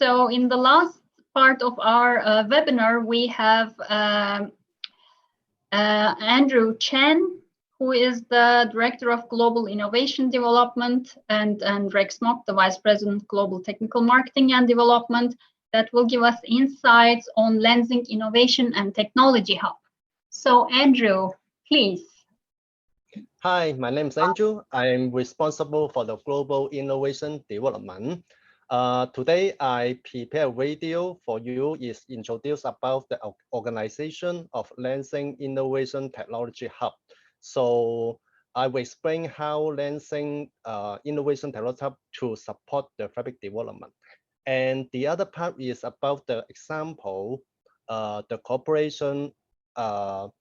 So in the last part of our webinar, we have Andrew Chen, who is the Director of Global Innovation Development, and Rex Mock, the Vice President, Global Technical Marketing and Development, that will give us insights on Lenzing Innovation and Technology Hub. So Andrew, please. Hi, my name is Andrew. I am responsible for the Global Innovation Development. Today, I prepare a video for you is introduce about the organization of Lenzing Innovation Technology Hub. So I will explain how Lenzing Innovation Technology Hub to support the fabric development. And the other part is about the example, the cooperation, the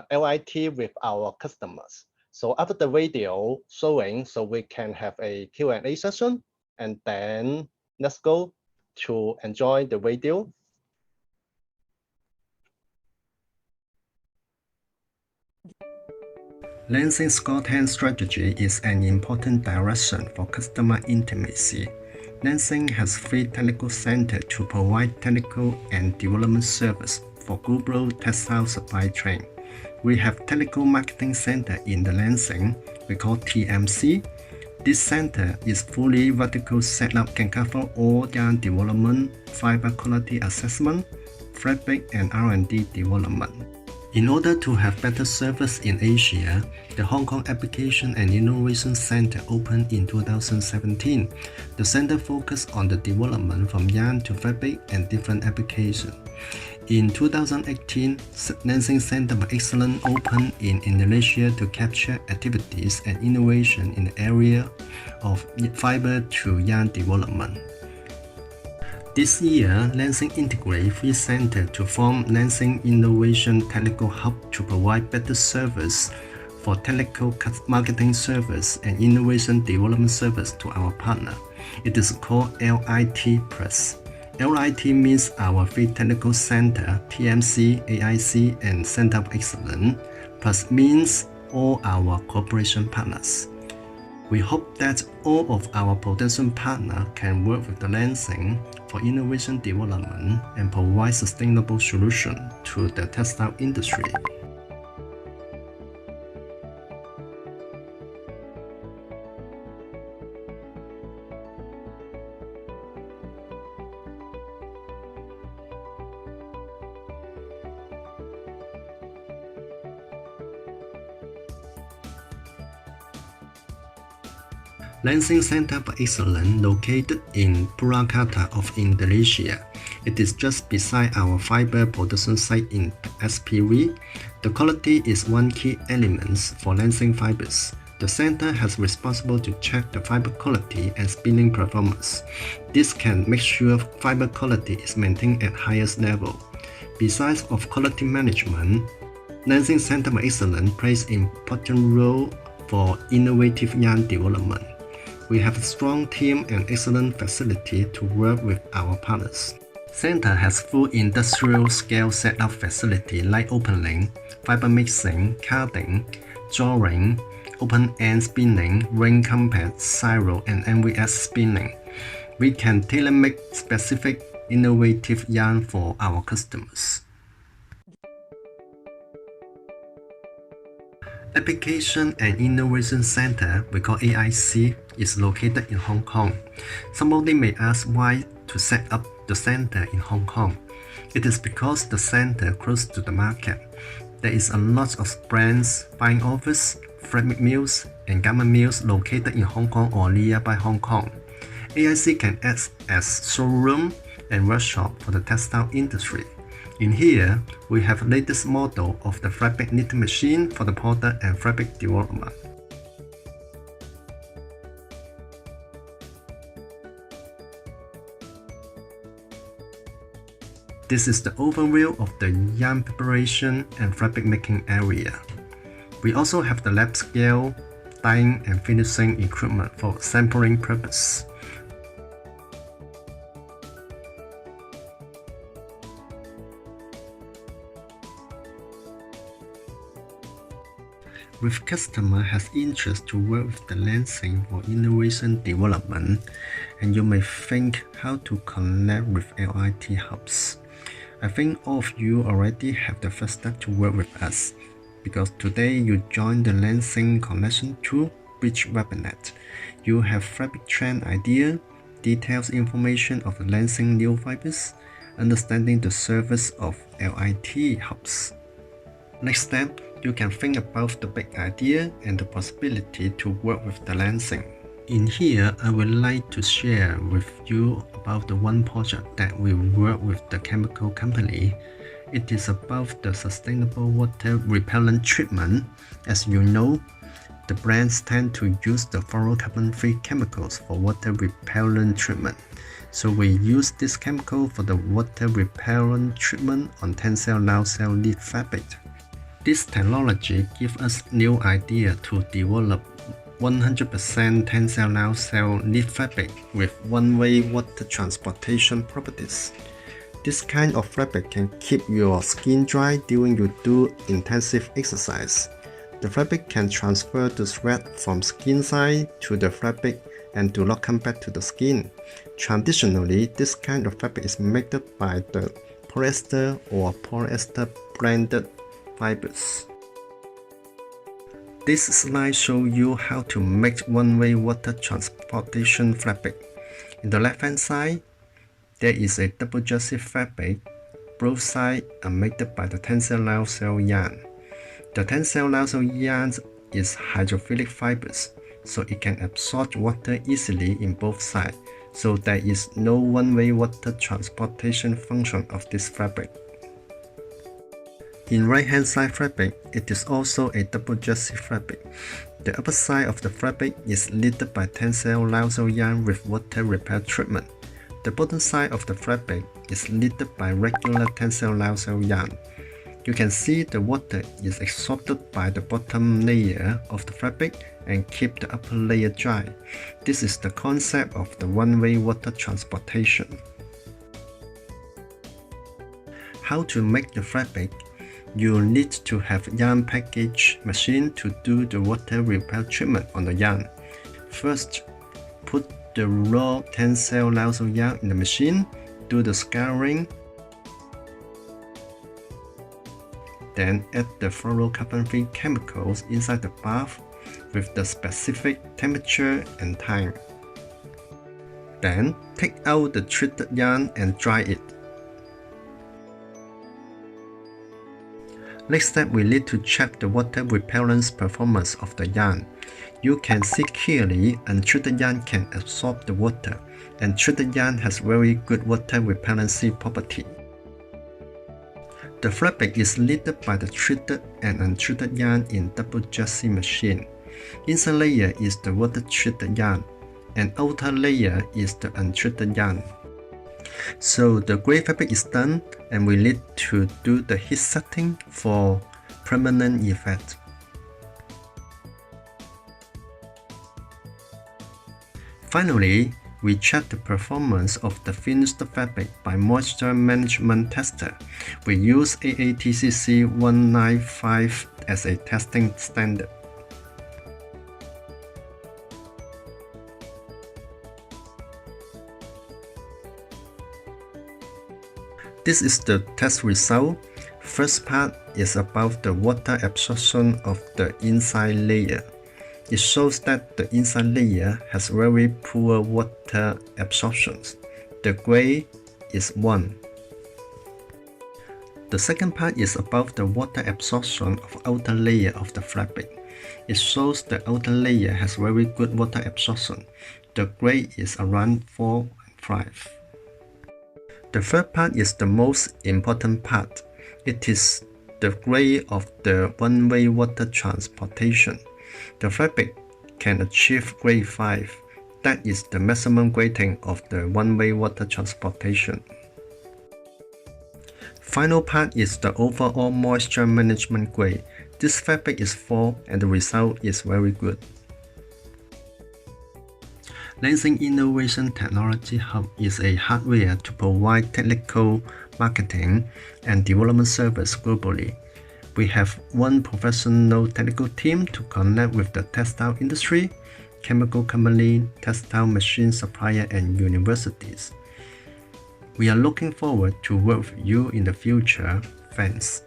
LIT with our customers. So after the video showing, so we can have a Q&A session, and then let's go to enjoy the video. Lenzing's content strategy is an important direction for customer intimacy. Lenzing has 3 technical centers to provide technical and development service for global textile supply chain. We have Technical Marketing Center in the Lenzing, we call TMC. This center is fully vertical setup, can cover all yarn development, fiber quality assessment, fabric and R&D development. In order to have better service in Asia, the Hong Kong Application and Innovation Center opened in 2017. The center focused on the development from yarn to fabric and different applications. In 2018, Lenzing Center of Excellence opened in Indonesia to capture activities and innovation in the area of fiber to yarn development. This year, Lenzing integrated 3 centers to form Lenzing Innovation Technical Hub to provide better service for technical marketing service and innovation development service to our partner. It is called LIT Plus. LIT means our 3 technical center, TMC, AIC, and Center of Excellence, plus means all our cooperation partners. We hope that all of our potential partners can work with the Lenzing for innovation development and provide sustainable solutions to the textile industry. Lenzing Center of Excellence located in Purwakarta of Indonesia. It is just beside our fiber production site in SPV. The quality is one key element for Lenzing fibers. The center has responsible to check the fiber quality and spinning performance. This can make sure fiber quality is maintained at highest level. Besides of quality management, Lenzing Center of Excellence plays an important role for innovative yarn development. We have a strong team and excellent facility to work with our partners. Center has full industrial scale setup facility like opening, fiber mixing, carding, drawing, open-end spinning, ring compact, cyro, and MVS spinning. We can tailor-make specific innovative yarn for our customers. Application and Innovation Center, we call AIC, is located in Hong Kong. Somebody may ask why to set up the center in Hong Kong. It is because the center close to the market. There is a lot of brands, buying office, fabric mills, and garment mills located in Hong Kong or nearby Hong Kong. AIC can act as showroom and workshop for the textile industry. In here, we have latest model of the fabric knitting machine for the product and fabric development. This is the overview of the yarn preparation and fabric making area. We also have the lab scale, dyeing and finishing equipment for sampling purpose. If customer has interest to work with the Lenzing for innovation development, and you may think how to connect with LIT hubs. I think all of you already have the first step to work with us, because today you joined the Lenzing Connection to Bridge Webinar. You have fabric trend idea, details information of the Lenzing new fibers, understanding the service of LIT hubs. Next step, you can think about the big idea and the possibility to work with the Lenzing. In here, I would like to share with you about the one project that we work with the chemical company. It is about the sustainable water repellent treatment. As you know, the brands tend to use the fluorocarbon-free chemicals for water repellent treatment. So we use this chemical for the water repellent treatment on tensile nacelle knit fabric. This technology gives us new idea to develop 100% tensile nacelle knit fabric with one-way water transportation properties. This kind of fabric can keep your skin dry during you do intensive exercise. The fabric can transfer the sweat from skin side to the fabric and do not come back to the skin. Traditionally, this kind of fabric is made by the polyester or polyester blended fibers. This slide shows you how to make one-way water transportation fabric. In the left-hand side, there is a double jersey fabric. Both sides are made by the tensile nacelle yarn. The tensile nacelle yarn is hydrophilic fibers, so it can absorb water easily in both sides, so there is no one-way water transportation function of this fabric. In right-hand side fabric, it is also a double jersey fabric. The upper side of the fabric is knitted by tensile nacelle yarn with water repair treatment. The bottom side of the fabric is knitted by regular tensile nacelle yarn. You can see the water is absorbed by the bottom layer of the fabric and keep the upper layer dry. This is the concept of the one-way water transportation. How to make the fabric? You need to have yarn package machine to do the water repair treatment on the yarn. First, put the raw tensile nacelle yarn in the machine, do the scouring, then add the fluorocarbon-free chemicals inside the bath with the specific temperature and time. Then take out the treated yarn and dry it. Next step, we need to check the water repellence performance of the yarn. You can see clearly untreated yarn can absorb the water, and treated yarn has very good water repellency property. The fabric is knitted by the treated and untreated yarn in double jersey machine. Inside layer is the water treated yarn, and outer layer is the untreated yarn. So the gray fabric is done, and we need to do the heat setting for permanent effect. Finally, we check the performance of the finished fabric by moisture management tester. We use AATCC 195 as a testing standard. This is the test result. First part is about the water absorption of the inside layer. It shows that the inside layer has very poor water absorption. The gray is 1. The second part is about the water absorption of outer layer of the fabric. It shows the outer layer has very good water absorption. The gray is around 4 and 5. The third part is the most important part. It is the gray of the one-way water transportation. The fabric can achieve grade 5. That is the maximum grading of the one-way water transportation. Final part is the overall moisture management grade. This fabric is 4 and the result is very good. Lenzing Innovation Technology Hub is a hardware to provide technical, marketing, and development service globally. We have one professional technical team to connect with the textile industry, chemical company, textile machine supplier, and universities. We are looking forward to work with you in the future. Thanks.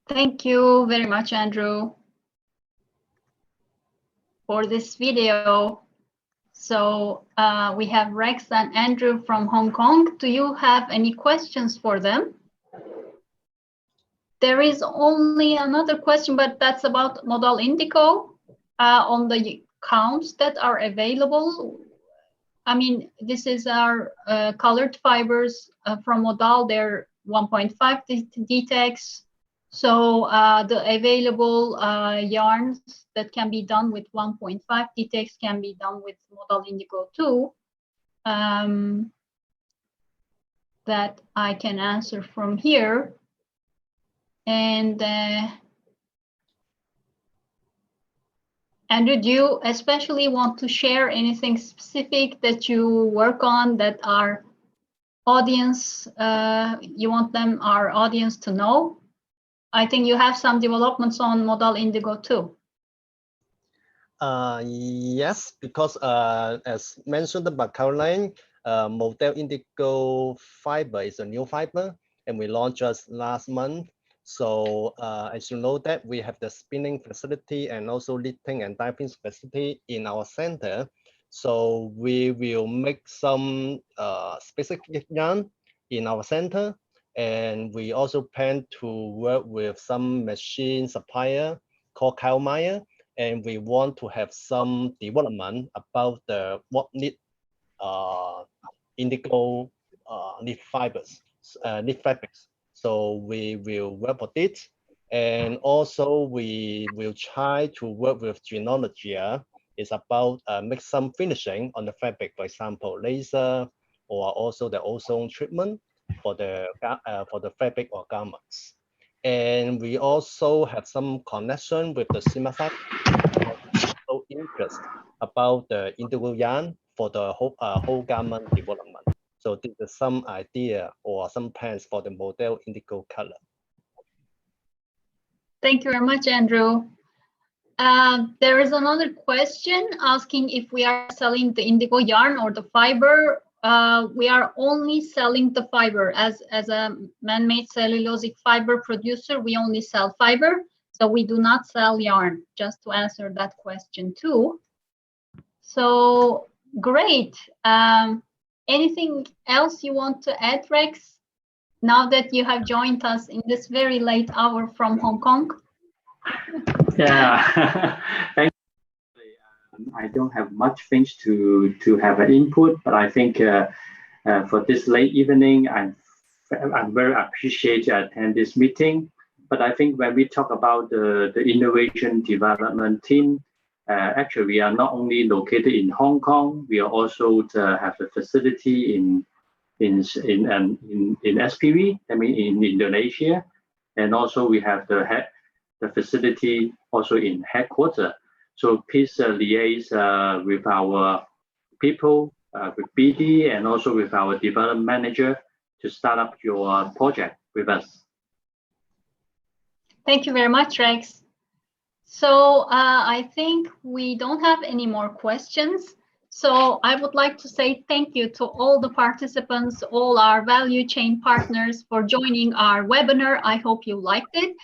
Thank you very much, Andrew, for this video. So we have Rex and Andrew from Hong Kong. Do you have any questions for them? There is only another question, but that's about Modal Indigo on the counts that are available. I mean, this is our colored fibers from Modal. They're 1.5 DTEX. So the available yarns that can be done with 1.5 DTEX can be done with Modal Indigo 2. That I can answer from here. And Andrew, do you especially want to share anything specific that you work on that our audience, you want our audience to know? I think you have some developments on Modal Indigo too. Yes, because as mentioned by Caroline, Modal Indigo fiber is a new fiber, and we launched just last month. So as you know that we have the spinning facility and also knitting and dyeing facility in our center. So we will make some specific yarn in our center. And we also plan to work with some machine supplier called Kalmaier, and we want to have some development about the what knit indigo knit fibers, knit fabrics. So we will work on it, and also we will try to work with Genologia. It's about make some finishing on the fabric, for example, laser or also the ozone treatment for the fabric or garments. And we also have some connection with the Simasak, also interest about the indigo yarn for the whole garment development. So this is some idea or some plans for the Modal Indigo color. Thank you very much, Andrew. There is another question asking if we are selling the indigo yarn or the fiber. We are only selling the fiber. As a man-made cellulosic fiber producer, we only sell fiber. So we do not sell yarn, just to answer that question too. So great. Anything else you want to add, Rex, now that you have joined us in this very late hour from Hong Kong? Yeah, thank you. I don't have much things to have an input, but I think for this late evening, I'm very appreciated to attend this meeting. But I think when we talk about the innovation development team, actually we are not only located in Hong Kong, we are also have a facility in SPV, I mean in Indonesia, and also we have the facility also in headquarters. So please liaise with our people, with BD, and also with our development manager to start up your project with us. Thank you very much, Rex. So I think we don't have any more questions. So I would like to say thank you to all the participants, all our value chain partners for joining our webinar. I hope you liked it.